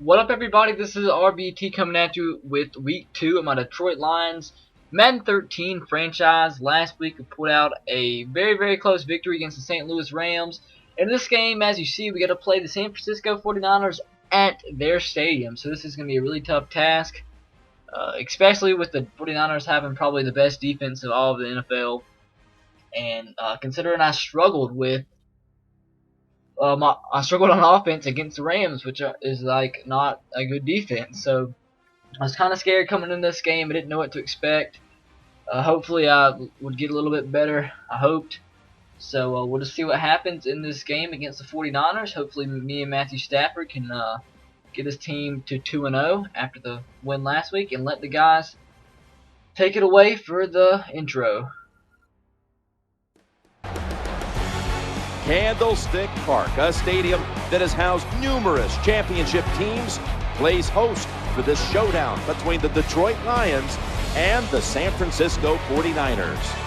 What up, everybody? This is RBT coming at you with Week 2 of my Detroit Lions Madden 13 franchise. Last week we put out a very close victory against the St. Louis Rams. In this game, as you see, we got to play the San Francisco 49ers at their stadium. So this is going to be a really tough task, especially with the 49ers having probably the best defense of all of the NFL. And considering I struggled on offense against the Rams, which is like not a good defense. So I was kind of scared coming in this game. I didn't know what to expect. Hopefully I would get a little bit better, I hoped. So we'll just see what happens in this game against the 49ers. Hopefully me and Matthew Stafford can get his team to 2-0 after the win last week and let the guys take it away for the intro. Candlestick Park, a stadium that has housed numerous championship teams, plays host for this showdown between the Detroit Lions and the San Francisco 49ers.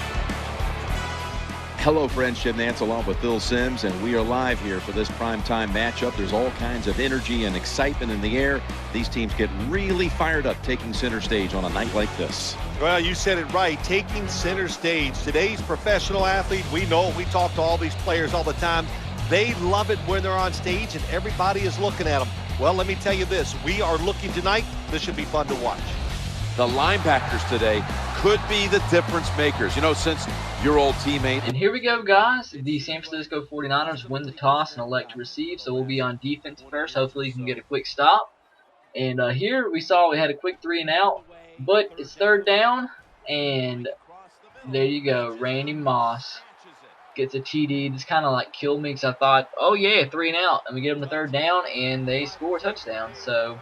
Hello friends, Jim Nance along with Phil Simms, and we are live here for this primetime matchup. There's all kinds of energy and excitement in the air. These teams get really fired up taking center stage on a night like this. Well, you said it right, taking center stage. Today's professional athlete, we know, we talk to all these players all the time. They love it when they're on stage and everybody is looking at them. Well, let me tell you this, we are looking tonight. This should be fun to watch. The linebackers today could be the difference makers, you know, since your old teammate. And here we go, guys. The San Francisco 49ers win the toss and elect to receive, so we'll be on defense first. Hopefully you can get a quick stop. And here we saw we had a quick 3 and out, but it's third down, and there you go. Randy Moss gets a TD. This kind of like killed me because I thought, oh yeah, 3 and out, and we get them to third down, and they score a touchdown. So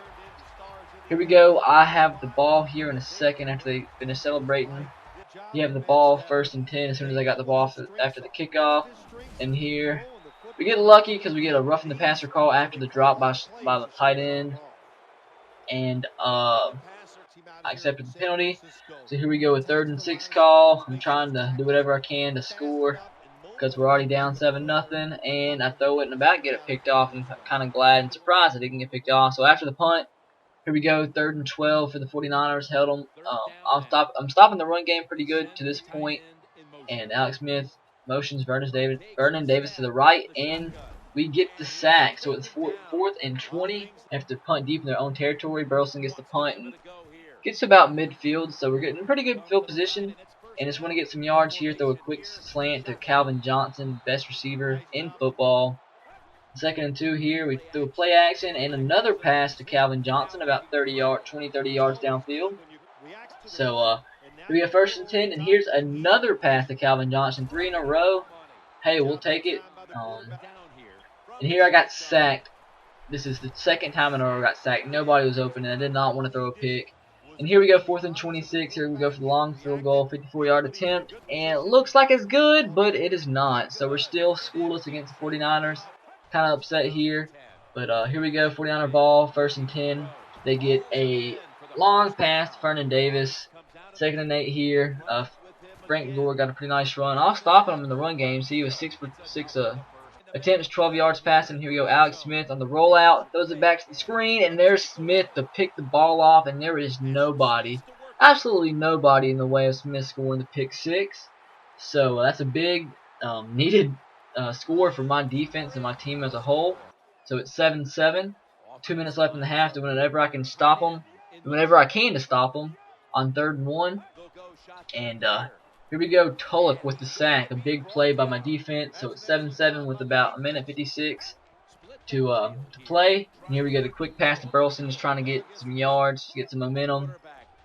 here we go. I have the ball here in a second after they finish celebrating. You have the ball 1st and 10 as soon as I got the ball after the kickoff. And here we get lucky because we get a roughing the passer call after the drop by the tight end. And I accepted the penalty. So here we go with 3rd and 6 call. I'm trying to do whatever I can to score because we're already down 7-0. And I throw it in the back, get it picked off. And I'm kind of glad and surprised I didn't get picked off. So after the punt, here we go, 3rd and 12 for the 49ers. Held them. I'm stopping the run game pretty good to this point. And Alex Smith motions Vernon Davis to the right, and we get the sack. So it's 4th and 20. They have to punt deep in their own territory. Burleson gets the punt and gets to about midfield. So we're getting pretty good field position. And just want to get some yards here. Throw a quick slant to Calvin Johnson, best receiver in football. 2nd and 2 here. We threw a play action and another pass to Calvin Johnson about 30 yards downfield. So we have 1st and 10, and here's another pass to Calvin Johnson, 3 in a row. Hey, we'll take it. And here I got sacked. This is the 2nd time in a row I got sacked. Nobody was open, and I did not want to throw a pick. And here we go, 4th and 26. Here we go for the long field goal, 54-yard attempt. And it looks like it's good, but it is not. So we're still scoreless against the 49ers. Kind of upset here. But here we go, 49er ball, 1st and 10. They get a long pass to Vernon Davis. 2nd and 8 here. Frank Gore got a pretty nice run. I was stopping him in the run game. See, he was 6 for 6 attempts, 12 yards passing. Here we go, Alex Smith on the rollout. Throws it back to the screen, and there's Smith to pick the ball off, and there is nobody, absolutely nobody in the way of Smith scoring the pick 6. So that's a big needed score for my defense and my team as a whole. So it's 7-7. 2 minutes left in the half to whenever I can stop them. Whenever I can to stop them on 3rd and 1. And here we go, Tulloch with the sack. A big play by my defense. So it's 7-7 with about 1:56 to play. And here we go, the quick pass to Burleson, just trying to get some yards, get some momentum.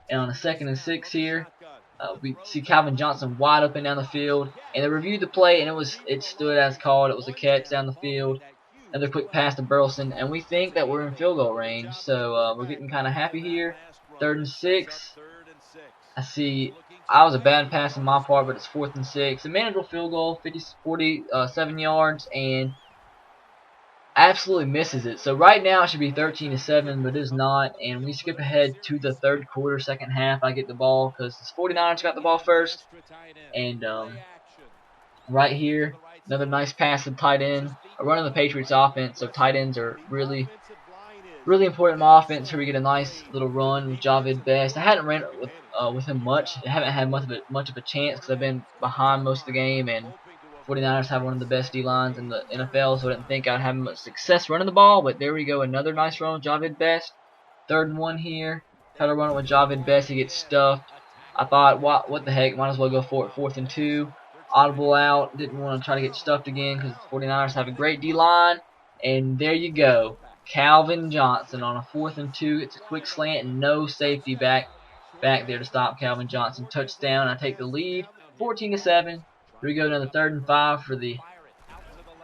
And on a 2nd and 6 here, we see Calvin Johnson wide open down the field. And they reviewed the play, and it stood as called. It was a catch down the field. Another quick pass to Burleson, and we think that we're in field goal range. So we're getting kind of happy here. 3rd and 6. I was a bad pass on my part, but it's 4th and 6. A manageable field goal, 47 yards, and absolutely misses it. So right now it should be 13-7, but it is not. And we skip ahead to the 3rd quarter, 2nd half. I get the ball because the 49ers got the ball first. And right here, another nice pass to tight end. I run on the Patriots offense, so tight ends are really really important in my offense. Here we get a nice little run with Javid Best. I hadn't ran with him much. I haven't had much of a chance because I've been behind most of the game, and 49ers have one of the best D-lines in the NFL, so I didn't think I'd have much success running the ball. But there we go, another nice run with Javid Best. 3rd and 1 here. Try to run it with Javid Best. He gets stuffed. I thought, what the heck, might as well go for it. 4th and 2. Audible out. Didn't want to try to get stuffed again because the 49ers have a great D-line. And there you go. Calvin Johnson on a 4th and 2. It's a quick slant and no safety back there to stop Calvin Johnson. Touchdown. I take the lead. 14-7. Here we go, another 3rd and 5 for the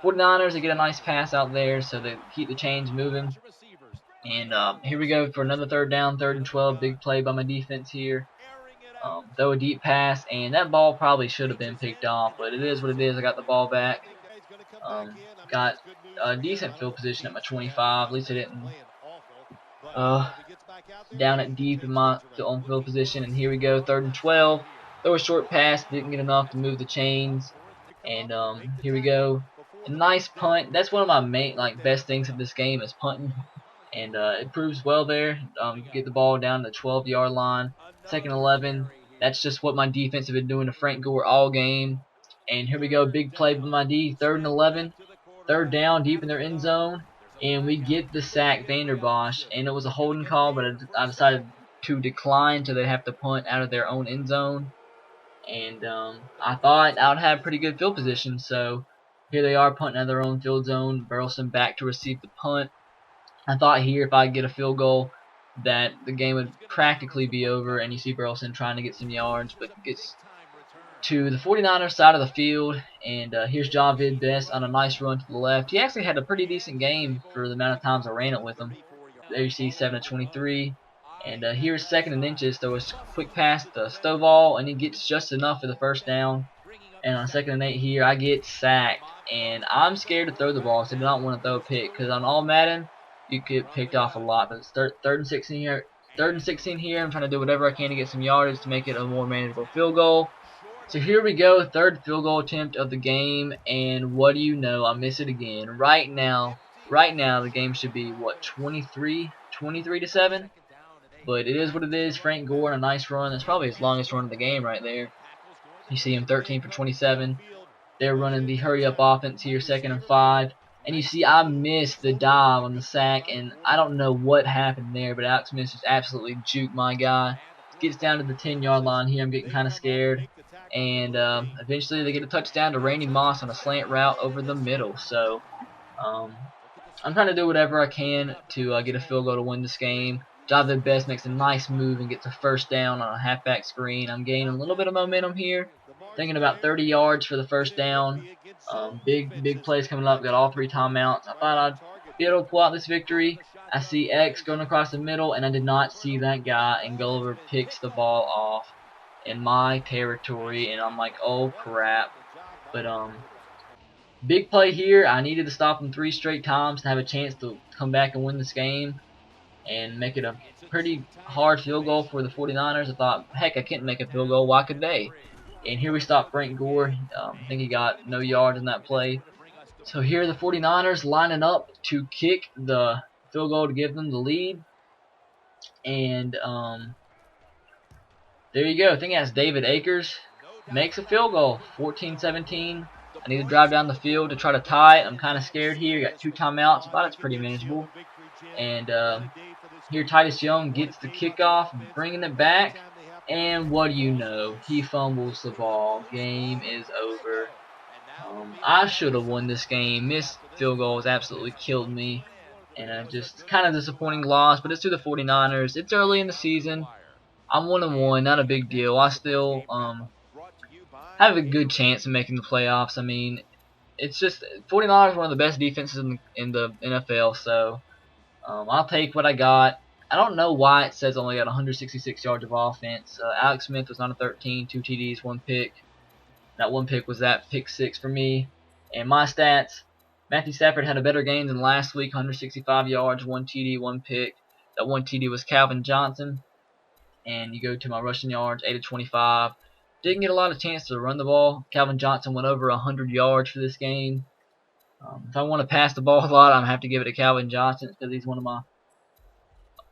49ers. They get a nice pass out there, so they keep the chains moving. And here we go for another 3rd down, 3rd and 12. Big play by my defense here. Throw a deep pass, and that ball probably should have been picked off, but it is what it is. I got the ball back. Got a decent field position at my 25. At least I didn't down it deep in my on field position. And here we go, 3rd and 12. Throw a short pass, didn't get enough to move the chains. And here we go, a nice punt. That's one of my main best things of this game is punting, and it proves well there. Get the ball down to the 12-yard line. 2nd and 11. That's just what my defense have been doing to Frank Gore all game. And here we go, big play by my D. 3rd and 11. 3rd down, deep in their end zone, and we get the sack, Vanderbosch. And it was a holding call, but I decided to decline so they'd have to punt out of their own end zone. And I thought I would have pretty good field position, so here they are punting out of their own field zone. Burleson back to receive the punt. I thought here if I get a field goal that the game would practically be over, and you see Burleson trying to get some yards, but gets to the 49ers side of the field. And here's Javid Best on a nice run to the left. He actually had a pretty decent game for the amount of times I ran it with him. There you see 7-23. And here's 2nd and inches. There was a quick pass to Stovall, and he gets just enough for the 1st down. And on 2nd and 8 here, I get sacked. And I'm scared to throw the ball, so I do not want to throw a pick, because on all-madden, you get picked off a lot. But it's 3rd and 16 here. 3rd and 16 here. I'm trying to do whatever I can to get some yardage to make it a more manageable field goal. So here we go, 3rd field goal attempt of the game, and what do you know? I miss it again. Right now, the game should be what, 23-7. But it is what it is. Frank Gore on a nice run. That's probably his longest run of the game right there. You see him 13 for 27. They're running the hurry-up offense here, 2nd and 5. And you see I missed the dive on the sack, and I don't know what happened there, but Alex Smith just absolutely juked my guy. Gets down to the 10-yard line here. I'm getting kind of scared. And eventually they get a touchdown to Randy Moss on a slant route over the middle. So I'm trying to do whatever I can to get a field goal to win this game. Javid Best makes a nice move and gets a 1st down on a halfback screen. I'm gaining a little bit of momentum here. Thinking about 30 yards for the 1st down. Big plays coming up. Got all 3 timeouts. I thought I'd be able to pull out this victory. I see X going across the middle, and I did not see that guy, and Gulliver picks the ball off in my territory, and I'm like, oh crap. But big play here. I needed to stop him 3 straight times to have a chance to come back and win this game and make it a pretty hard field goal for the 49ers. I thought, heck, I can't make a field goal. Why could they? And here we stop Frank Gore. I think he got no yards in that play. So here the 49ers lining up to kick the field goal to give them the lead. And there you go. I think that's David Akers. Makes a field goal. 14-17. I need to drive down the field to try to tie it. I'm kind of scared here. Got 2 timeouts. I thought it's pretty manageable. And here Titus Young gets the kickoff, bringing it back. And what do you know? He fumbles the ball. Game is over. I should have won this game. Missed field goals absolutely killed me. And just kind of disappointing loss. But it's to the 49ers. It's early in the season. I'm 1-1. Not a big deal. I still have a good chance of making the playoffs. I mean, it's just 49ers are one of the best defenses in the NFL. So I'll take what I got. I don't know why it says only got 166 yards of offense. Alex Smith was on a 13, 2 TDs, 1 pick. That 1 pick was that pick 6 for me. And my stats, Matthew Stafford had a better game than last week, 165 yards, 1 TD, 1 pick. That 1 TD was Calvin Johnson. And you go to my rushing yards, 8 of 25. Didn't get a lot of chance to run the ball. Calvin Johnson went over 100 yards for this game. If I want to pass the ball a lot, I'm going to have to give it to Calvin Johnson because he's one of my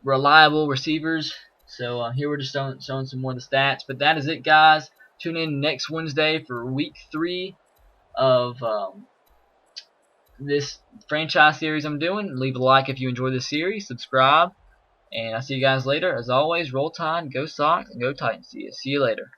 reliable receivers. So here we're just showing some more of the stats. But that is it, guys. Tune in next Wednesday for week 3 of this franchise series I'm doing. Leave a like if you enjoy this series. Subscribe. And I'll see you guys later. As always, roll tide, go Sox, and go Titans. See you later.